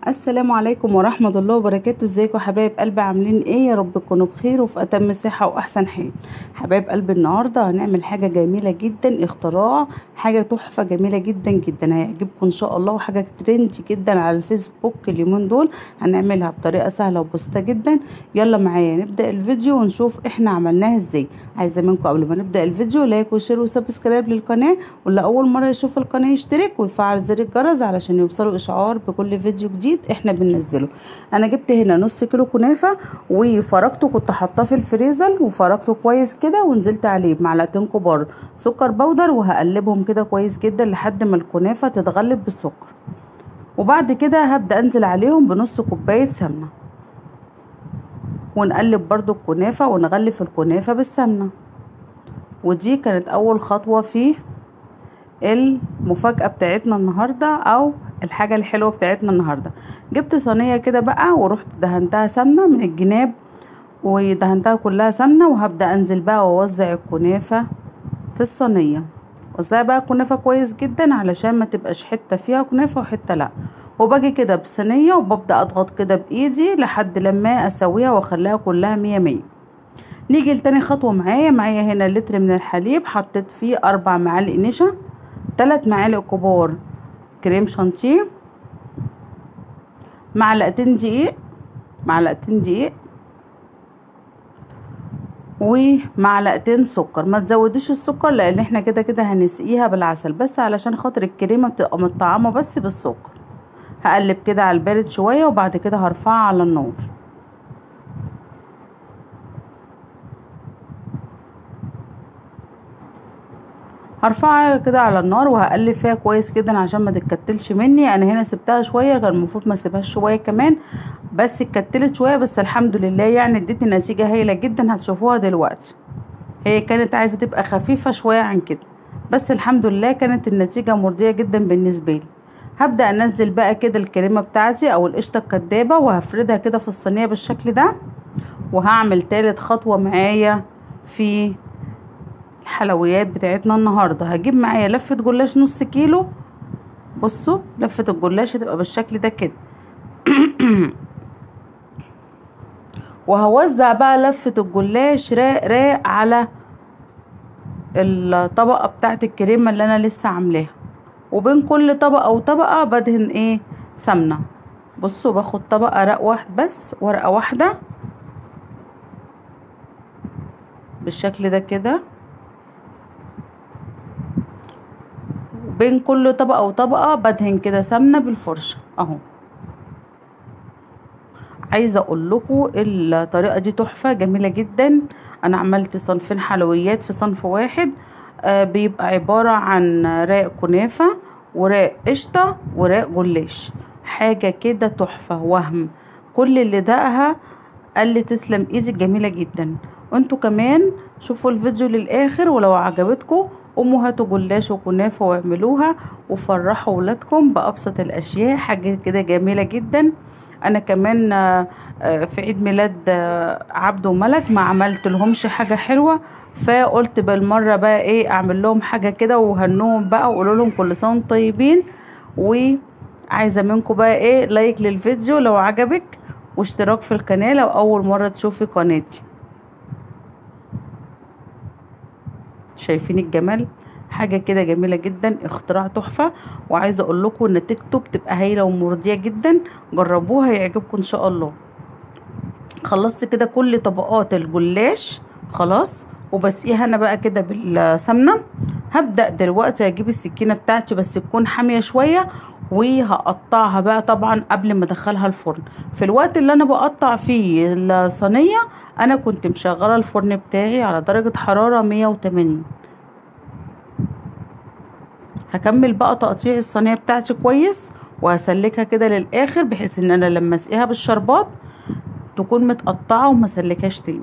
السلام عليكم ورحمة الله وبركاته. ازيكم حبايب قلبي؟ عاملين ايه؟ يا رب تكونوا بخير وفي اتم صحة واحسن حال. حبايب قلبي، النهاردة هنعمل حاجة جميلة جدا، اختراع حاجة تحفة جميلة جدا جدا، هيعجبكم ان شاء الله، وحاجة ترندي جدا على الفيسبوك اليومين دول. هنعملها بطريقة سهلة وبسيطة جدا. يلا معايا نبدأ الفيديو ونشوف احنا عملناها ازاي. عايزة منكم قبل ما نبدأ الفيديو لايك وشير وسبسكرايب للقناة، واللي اول مرة يشوف القناة يشترك ويفعل زر الجرس علشان يوصلوا اشعار بكل فيديو جديد احنا بننزله. انا جبت هنا نص كيلو كنافه وفركته، كنت حاطاه في الفريزر وفركته كويس كده، ونزلت عليه بمعلقتين كبار سكر بودر، وهقلبهم كده كويس جدا لحد ما الكنافه تتغلب بالسكر. وبعد كده هبدا انزل عليهم بنص كوبايه سمنه، ونقلب برضو الكنافه ونغلف الكنافه بالسمنه. ودي كانت اول خطوه في المفاجأة بتاعتنا النهاردة، او الحاجة الحلوة بتاعتنا النهاردة. جبت صينية كده بقى ورحت دهنتها سمنة من الجناب، ودهنتها كلها سمنة، وهبدأ انزل بقى واوزع الكنافة في الصينية. وزع بقى الكنافة كويس جدا علشان ما تبقاش حتة فيها كنافة وحتة لا. وباجي كده بالصينية وببدأ اضغط كده بايدي لحد لما اسويها واخليها كلها 100 100. نيجي لتاني خطوة. معايا هنا لتر من الحليب، حطيت فيه 4 معالق نشا، 3 معالق كبار كريم شانتيه، معلقتين دقيق ومعلقتين سكر. ما تزوديش السكر لان احنا كده كده هنسقيها بالعسل، بس علشان خاطر الكريمه بتبقى متطعمه بس بالسكر. هقلب كده على البارد شويه، وبعد كده هرفعها على النار. هرفعها كده على النار وهقلب فيها كويس جدا عشان ما تتكتلش مني. انا هنا سبتها شويه، كان المفروض ما اسيبهاش شويه كمان، بس اتكتلت شويه. بس الحمد لله يعني ادتني نتيجه هايله جدا، هتشوفوها دلوقتي. هي كانت عايزه تبقى خفيفه شويه عن كده، بس الحمد لله كانت النتيجه مرضيه جدا بالنسبه لي. هبدا انزل بقى كده الكريمه بتاعتي او القشطه الكدابه، وهفردها كده في الصينيه بالشكل ده. وهعمل تالت خطوه معايا في الحلويات بتاعتنا النهارده. هجيب معايا لفه جلاش نص كيلو. بصوا لفه الجلاش هتبقى بالشكل ده كده. وهوزع بقى لفه الجلاش راق راق على الطبقه بتاعت الكريمه اللي انا لسه عاملاها، وبين كل طبقه وطبقه بدهن سمنه. بصوا باخد طبقه رق واحد بس، ورقه واحده بالشكل ده كده، بين كل طبقة وطبقة بدهن كده سمنة بالفرشة اهو. عايزة اقول لكم الطريقة دي تحفة جميلة جدا. انا عملت صنفين حلويات في صنف واحد، بيبقى عبارة عن راق كنافة وراق قشطة وراق جلاش، حاجة كده تحفة وهم. كل اللي دقها قال لي تسلم ايدك، جميلة جدا. وانتوا كمان شوفوا الفيديو للاخر، ولو عجبتكم قوموا هاتوا جلاش وكنافه واعملوها وفرحوا ولادكم بابسط الاشياء، حاجه كده جميله جدا. انا كمان في عيد ميلاد عبد وملك ما عملت لهمش حاجه حلوه، فقلت بالمره بقى ايه اعمل لهم حاجه كده وهنوهم بقى وقولوا لهم كل سنه وانتم طيبين. وعايزه منكم بقى ايه لايك للفيديو لو عجبك، واشتراك في القناه لو اول مره تشوفي قناتي. شايفين الجمال؟ حاجه كده جميله جدا، اختراع تحفه. وعايزه اقول لكم ان نتيجته بتبقى هايله ومرضيه جدا، جربوها هيعجبكم ان شاء الله. خلصت كده كل طبقات الجلاش خلاص، وبسقيها انا بقى كده بالسمنه. هبدا دلوقتي اجيب السكينه بتاعتي بس تكون حاميه شويه، وهقطعها بقى طبعا قبل ما ادخلها الفرن. في الوقت اللي انا بقطع فيه الصينيه انا كنت مشغله الفرن بتاعي على درجه حراره 180. هكمل بقى تقطيع الصينيه بتاعتي كويس، وهسلكها كده للاخر بحيث ان انا لما اسقيها بالشربات تكون متقطعه وما سلكهاش تاني.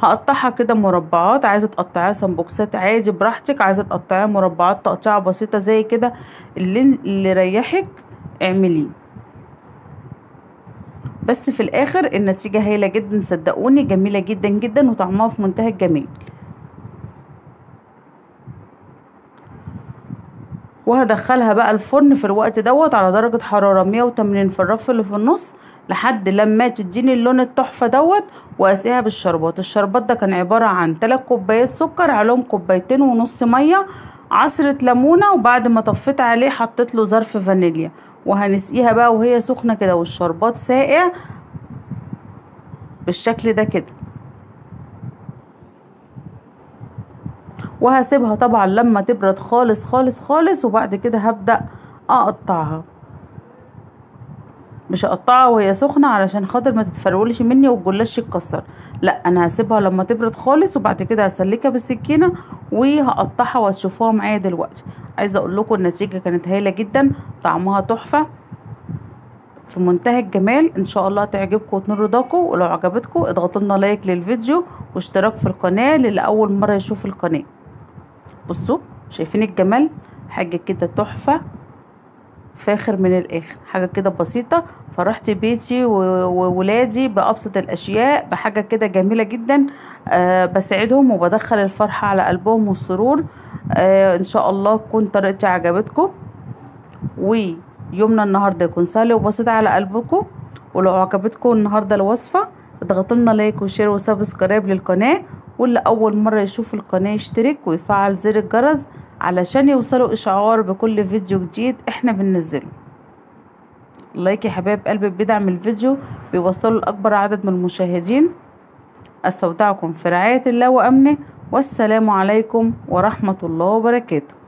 هقطعها كده مربعات، عايزه تقطعيها سمبوكسات عادي براحتك، عايزه تقطعيها مربعات تقطيعه بسيطه زي كده اللي يريحك اعمليه. بس في الاخر النتيجه هايله جدا صدقوني، جميله جدا جدا وطعمها في منتهى الجمال. وهدخلها بقى الفرن في الوقت دوت على درجة حرارة 180 في الرف اللي في النص لحد لما تديني اللون التحفة دوت. واسقيها بالشربات. الشربات ده كان عبارة عن 3 كوبايات سكر عليهم 2.5 كوباية مية، عصرة ليمونة، وبعد ما طفيت عليه حطيت له ظرف فانيليا. وهنسقيها بقى وهي سخنة كده والشربات ساقع بالشكل ده كده. وهسيبها طبعا لما تبرد خالص خالص خالص، وبعد كده هبدأ اقطعها. مش هقطعها وهي سخنة علشان خاطر ما تتفرولش مني والجلاش يتكسر، لا انا هسيبها لما تبرد خالص وبعد كده هسلكها بالسكينة وهقطعها وهتشوفوها معايا دلوقتي. عايزة اقول لكم النتيجة كانت هايلة جدا، طعمها تحفة في منتهى الجمال. ان شاء الله تعجبكم وتنور رضاكم. ولو عجبتكم اضغطوا لنا لايك للفيديو واشتراك في القناة للي اول مرة يشوف القناة. بصوا شايفين الجمال؟ حاجة كده تحفة فاخر من الاخر، حاجة كده بسيطة فرحت بيتي وولادي بأبسط الاشياء بحاجة كده جميلة جدا. بسعدهم وبدخل الفرحة على قلبهم والسرور. ان شاء الله تكون طريقتي عجبتكم ويومنا النهاردة يكون سهل وبسيط على قلبكم. ولو عجبتكم النهاردة الوصفة اضغطوا لنا لايك وشير وسبسكرايب للقناة. واللي اول مرة يشوف القناة يشترك ويفعل زر الجرس علشان يوصلوا اشعار بكل فيديو جديد احنا بننزله. لايك يا حبايب قلبي بيدعم الفيديو بيوصلوا لاكبر عدد من المشاهدين. استودعكم في رعاية الله وامنه، والسلام عليكم ورحمة الله وبركاته.